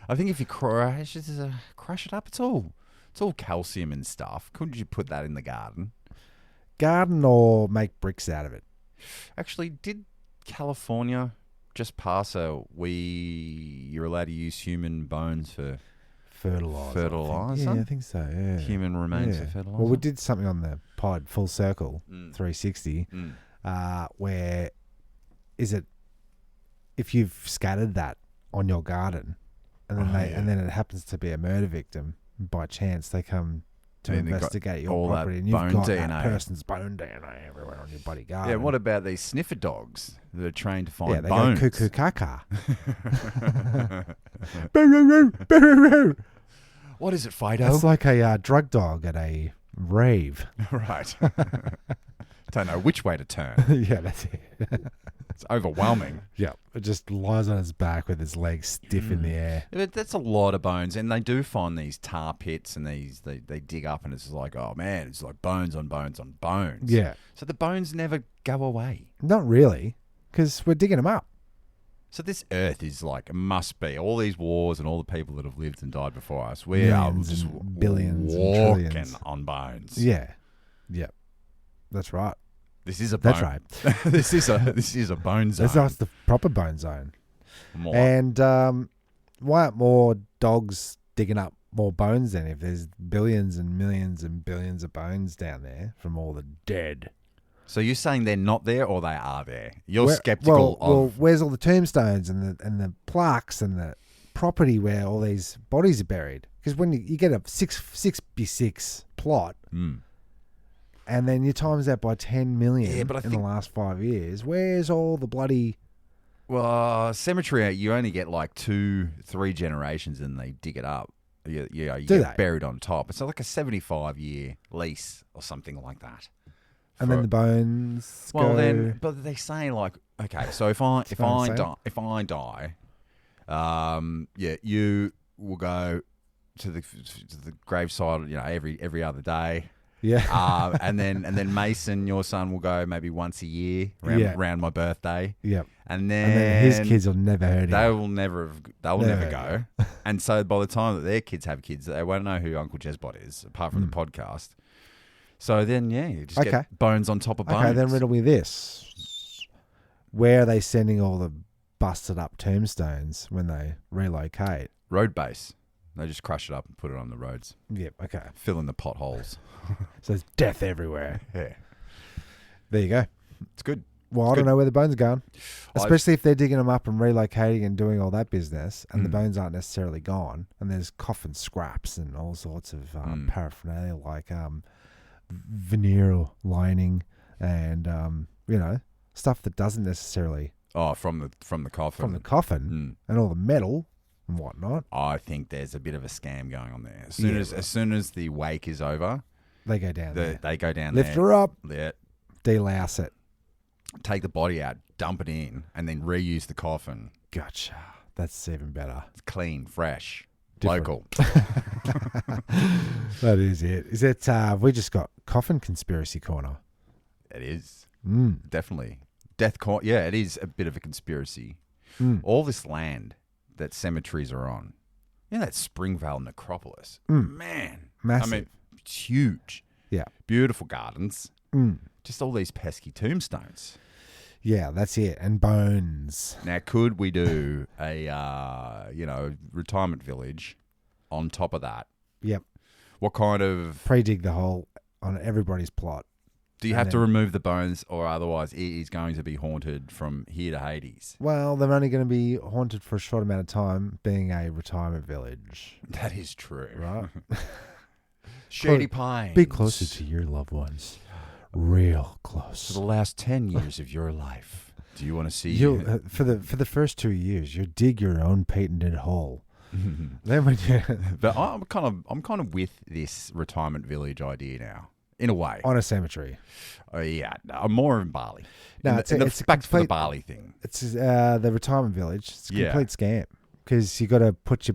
I think if you crush it up, it's all calcium and stuff. Couldn't you put that in the garden? Garden or make bricks out of it? Actually, did California just pass you're allowed to use human bones for fertilizer? Yeah, I think so. Yeah. Human remains for fertilizer. Well, we did something on the pod, Full Circle 360, where is it if you've scattered that on your garden, and then and then it happens to be a murder victim by chance, they come to investigate your property, and you've got DNA. that person's bone DNA everywhere on your bloody garden. Yeah, what about these sniffer dogs that are trained to find they bones? go cuckoo caca. What is it, Fido? It's like a drug dog at a rave. Right. Don't know which way to turn. Yeah, that's it. It's overwhelming. Yeah, it just lies on its back with its legs stiff in the air. But that's a lot of bones, and they do find these tar pits, and they dig up, and it's like, oh man, it's like bones on bones on bones. Yeah. So the bones never go away. Not really, because we're digging them up. So this earth is like, it must be all these wars and all the people that have lived and died before us. We are just billions walking and trillions on bones. Yeah. Yep. That's right. This is a bone. That's right. this is a bone zone. That's the proper bone zone. More. And why aren't more dogs digging up more bones then? If there's billions and millions and billions of bones down there from all the dead. So you're saying they're not there, or they are there? You're skeptical of. Well, where's all the tombstones and the plaques and the property where all these bodies are buried? Because when you get a 6x6 plot. And then you times that by 10 million in the last 5 years. Where's all the bloody... Well, cemetery, you only get like 2-3 generations and they dig it up. You get buried on top. It's like a 75-year lease or something like that. And then the bones but they say like, okay, so if I die, you will go to the graveside, every other day. Yeah. and then Mason, your son, will go maybe once a year around my birthday. Yep. And then his kids will never heard They'll him. never go. And so by the time that their kids have kids, they won't know who Uncle Jezbot is, apart from the podcast. So then, you just get bones on top of bones. Okay, then riddle me this. Where are they sending all the busted up tombstones when they relocate? Road base. They just crush it up and put it on the roads. Yep, okay. Fill in the potholes. So there's death everywhere. Yeah. There you go. It's good. Well, I don't know where the bones are going. Especially if they're digging them up and relocating and doing all that business, and the bones aren't necessarily gone, and there's coffin scraps and all sorts of paraphernalia like veneer lining and, stuff that doesn't necessarily... Oh, from the coffin. From the coffin and all the metal and whatnot. I think there's a bit of a scam going on there. As soon as the wake is over, they go down there. They go down Lift there. her up. Yeah. Delouse it. Take the body out, dump it in, and then reuse the coffin. Gotcha. That's even better. It's clean, fresh, Different. local. That is it. Is it? We just got coffin conspiracy corner. It is definitely Yeah, it is a bit of a conspiracy. All this land that cemeteries are on, that Springvale necropolis, man, massive. I mean, it's huge. Yeah, beautiful gardens. Just all these pesky tombstones. Yeah, that's it. And bones. Now, could we do a retirement village on top of that? Yep. What kind of pre-dig the hole on everybody's plot? Do you have to remove the bones, or otherwise it is going to be haunted from here to Hades? Well, they're only going to be haunted for a short amount of time, being a retirement village. That is true, right? Shady Pines. Be closer to your loved ones. Real close. For the last 10 years of your life. Do you want to see? You for the first 2 years, you dig your own patented hole. Then when you But I'm kind of with this retirement village idea now, in a way. on a cemetery. Yeah, I'm more in Bali. No, it's it's a back to the complete- Bali thing. It's the retirement village. It's a Yeah. complete scam because you got to put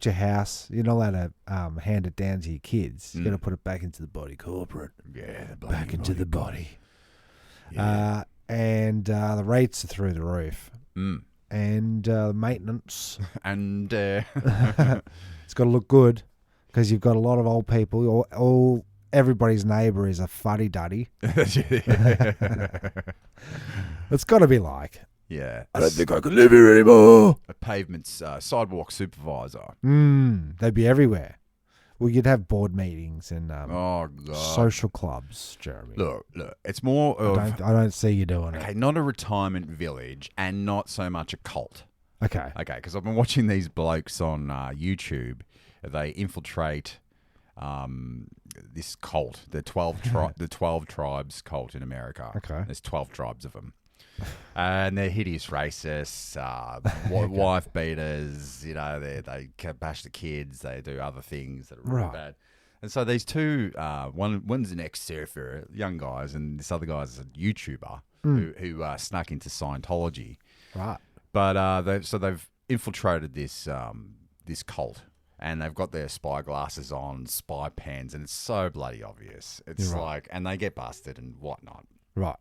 your house. You're not allowed to hand it down to your kids. You got to put it back into the body corporate. Yeah, Back into the body. Yeah. And the rates are through the roof. Mm. And maintenance. And It's got to look good because you've got a lot of old people. Everybody's neighbour is a fuddy-duddy. It's got to be like, yeah, I don't think I can live here anymore. a pavement's sidewalk supervisor. They'd be everywhere. Well, you'd have board meetings and Oh god, social clubs, Jeremy. look, it's more of I don't see you doing okay, it. not a retirement village and not so much a cult. Okay. Okay, because I've been watching these blokes on YouTube. They infiltrate this cult, the 12 tribes cult in America. Okay. There's 12 tribes of them. And they're hideous racists, wife beaters, they bash the kids, they do other things that are really Right. bad. And so these two, one's an ex-surfer, young guys, and this other guy's a YouTuber who snuck into Scientology. Right. But they've infiltrated this cult, and they've got their spy glasses on, spy pens, and it's so bloody obvious. It's Right. like, and they get busted and whatnot. Right.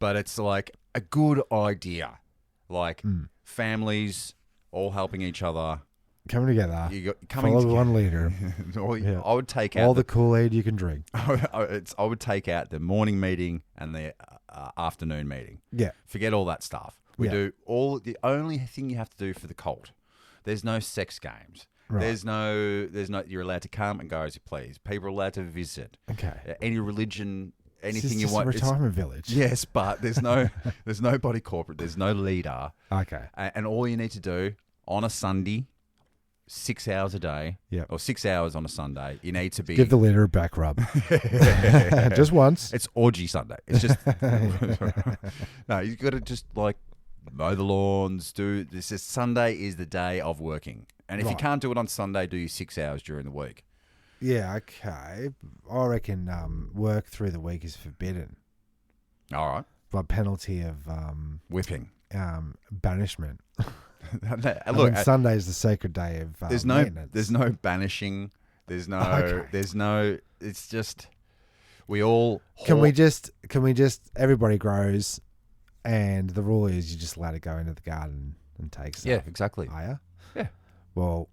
But it's like a good idea, like families all helping each other. Coming together. You got coming Follow together. one leader. Yeah. I would take out All the Kool-Aid you can drink. I would take out the morning meeting and the afternoon meeting. Yeah. Forget all that stuff. We Yeah. do all the only thing you have to do for the cult. There's no sex games. Right. There's no. You're allowed to come and go as you please. People are allowed to visit. Okay. Any religion, anything It's you just want. a It's- retirement village. Yes, but there's no body corporate. There's no leader. Okay. And all you need to do on a Sunday, 6 hours a day, Yep. or 6 hours on a Sunday, you need to be. Give the leader a back rub. Just once. It's orgy Sunday. It's just no. You got to just like mow the lawns. Do this. Is Sunday is the day of working, and if you Right. can't do it on Sunday, do your 6 hours during the week. Yeah, okay. I reckon work through the week is forbidden All right, by penalty of whipping. banishment. Look, Sunday's the sacred day of there's maintenance. no banishing. There's no. Okay. There's no. It's just we all. Can we just everybody grows, and the rule is you just let it go into the garden and take stuff. Yeah, exactly. Are ya? Yeah. Well,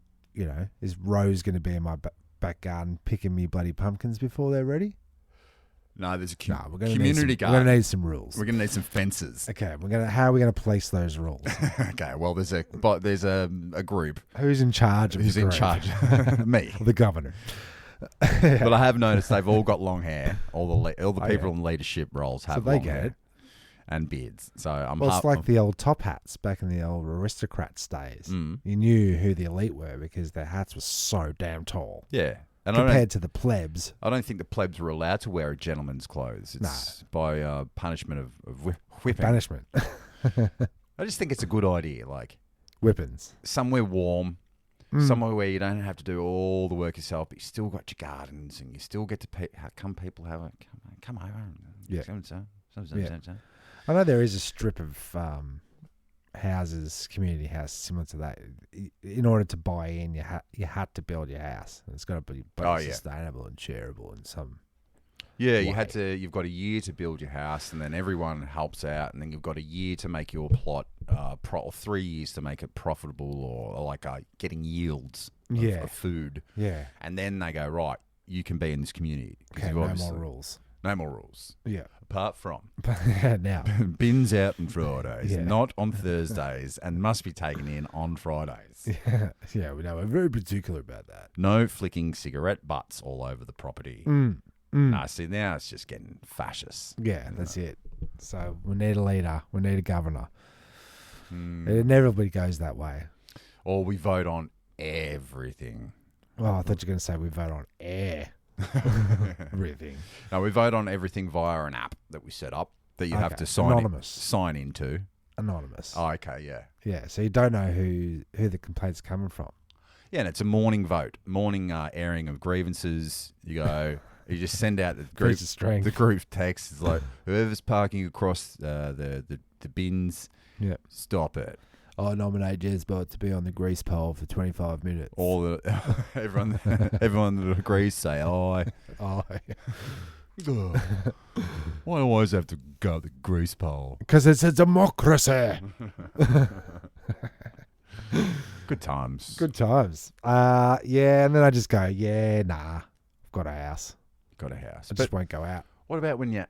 is Rose going to be in my back garden picking me bloody pumpkins before they're ready? No, there's a We're gonna community We're garden. going to need some rules. We're gonna need some fences. Okay, how are we going to police those rules? Okay, well, there's a group Who's in charge of who's the in group? charge. Me. The governor. But I have noticed they've all got long hair. All the people yeah. in leadership roles have So they long get hair it. and beards. So I'm Well, it's like the old top hats back in the old aristocrats days. Mm. You knew who the elite were because their hats were so damn tall yeah. And compared to the plebs. I don't think the plebs were allowed to wear a gentleman's clothes. It's by punishment of whipping. Banishment. I just think it's a good idea. Like Whippings. somewhere warm, somewhere where you don't have to do all the work yourself, but you still got your gardens and you still get to people have a come over. And Yeah. So. I know there is a strip of houses, community house, similar to that. In order to buy in, you had to build your house. It's got to be both sustainable and shareable in some. Yeah, way. you've got a year to build your house, and then everyone helps out, and then you've got a year to make your plot, or 3 years to make it profitable, or like getting yields of food. Yeah. And then they go, right, you can be in this community. 'cause Okay, you've no obviously- more rules. No more rules. Yeah. Apart from Now. bins out on Fridays, Yeah. not on Thursdays, and must be taken in on Fridays. Yeah, we know. We're very particular about that. No flicking cigarette butts all over the property. Mm. Nah, see, now it's just getting fascist. Yeah, that's it. So we need a leader. We need a governor. Mm. It inevitably goes that way. Or we vote on everything. Oh, I thought you were going to say we vote on air. Everything. No, we vote on everything via an app that we set up. that you have to sign into. Anonymous. Oh, okay, yeah. Yeah, so you don't know who the complaint's coming from. Yeah, and it's a morning vote, morning airing of grievances. You go, you just send out the group text. It's like, whoever's parking across the bins, stop it. I nominate Jezbot to be on the grease pole for 25 minutes. Everyone that agrees say aye. Aye. Why do I always have to go up the grease pole? Because it's a democracy. Good times. Good times. Yeah, and then I just go, nah, I've got a house. I just won't go out. What about when you're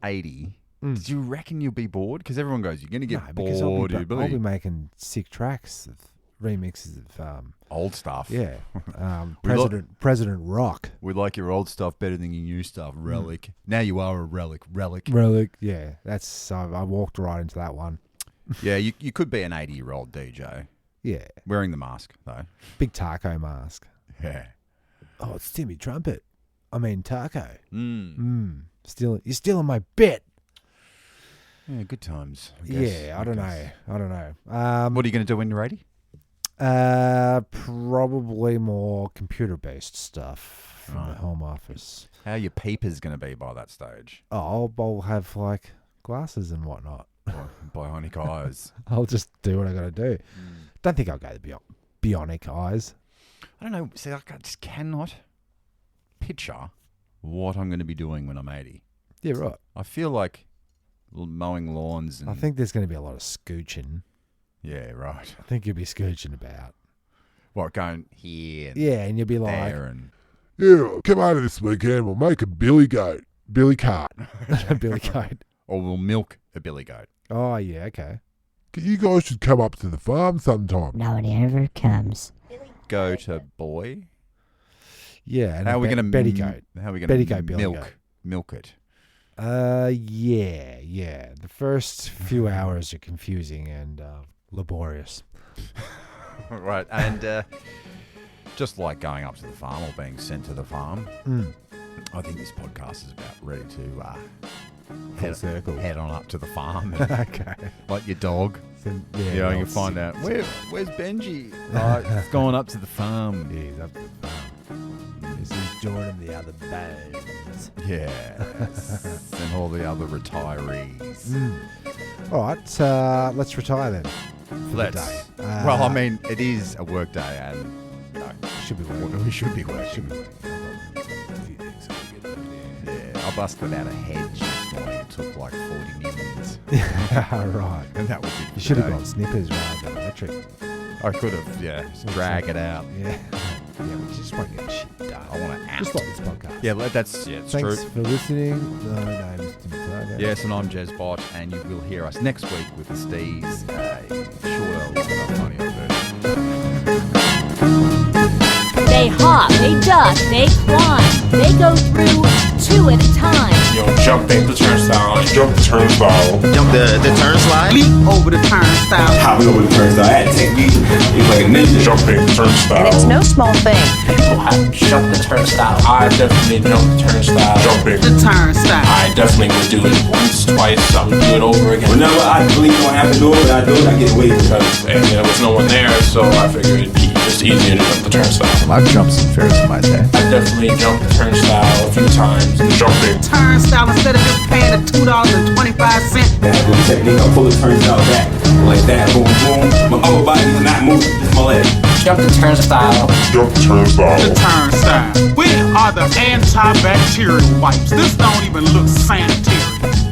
80? Did you reckon you'll be bored? Because everyone goes, you're going to get bored. I'll be making sick tracks of remixes of old stuff. Yeah. President Rock. We like your old stuff better than your new stuff. Relic. Now you are a relic. Relic. Yeah. I walked right into that one. Yeah, you could be an 80-year-old DJ. Yeah. Wearing the mask, though. Big taco mask. Yeah. Oh, it's Timmy Trumpet. I mean taco. Mm. You're stealing my bit. Yeah, good times. I guess. I don't know. What are you going to do when you're 80? Probably more computer-based stuff from the home office. How are your peepers going to be by that stage? Oh, I'll have like glasses and whatnot. Bionic eyes. I'll just do what I got to do. Don't think I'll go the bionic eyes. I don't know. See, I just cannot picture what I'm going to be doing when I'm 80. Yeah, right. I feel like mowing lawns. I think there's going to be a lot of scooching. Yeah, right. I think you'll be scooching about. What, going here? Yeah, and you'll be like, yeah, come over this weekend. We'll make a billy cart. Billy goat. Or we'll milk a billy goat. Oh, yeah, okay. You guys should come up to the farm sometime. Nobody ever comes. Goat a boy? Yeah. And how are we going to Betty goat? How are we going to milk it? Yeah. The first few hours are confusing and laborious. Right, and just like going up to the farm or being sent to the farm, I think this podcast is about ready to head on up to the farm. Okay. Like your dog. Yeah, you can find out, where's Benji? He's going up to the farm. Yeah, he's up to the farm. This is joining the other bones. Yes. And all the other retirees. All right, let's retire then. Let's. Well, I mean, it is a work day and we should be working. Yeah, I busted out a hedge this morning. It took like 40 minutes. Right. And that was it. You should have gone snippers rather than electric. I could have, just drag it out. Yeah. Yeah, we just want to get shit done. I want to out. Just like this podcast. Yeah, it's true. Thanks for listening. My name is Tim Tiger. Yes, and I'm Jezbot, and you will hear us next week with the Stees, shorter, longer, funnier version. They hop, they duck, they climb, they go through two at a time. Jumping the turnstile, jump the turnstile. Jump the turnstile. Leap over the turnstile. Hopping over the turnstile. I had to take me. It was like a ninja. Jumping the turnstile. And it's no small thing. People have jumped the turnstile. I definitely jumped the turnstile. Jumping the turnstile. I definitely would do it once, twice. I would do it over again. Whenever I believe I have to do it, I do it. I get away because there was no one there, so I figured it'd be just easier to jump the turnstile. I've jumped some ferrets in my day. I definitely jumped the turnstile a few times. Jumping turnstile instead of just paying the $2.25. That little technique, I pull the turnstile back like that. Boom, boom. My upper body is not moving. Just my leg. Jump the turnstile. Jump the turnstile. The turnstile. We are the antibacterial wipes. This don't even look sanitary.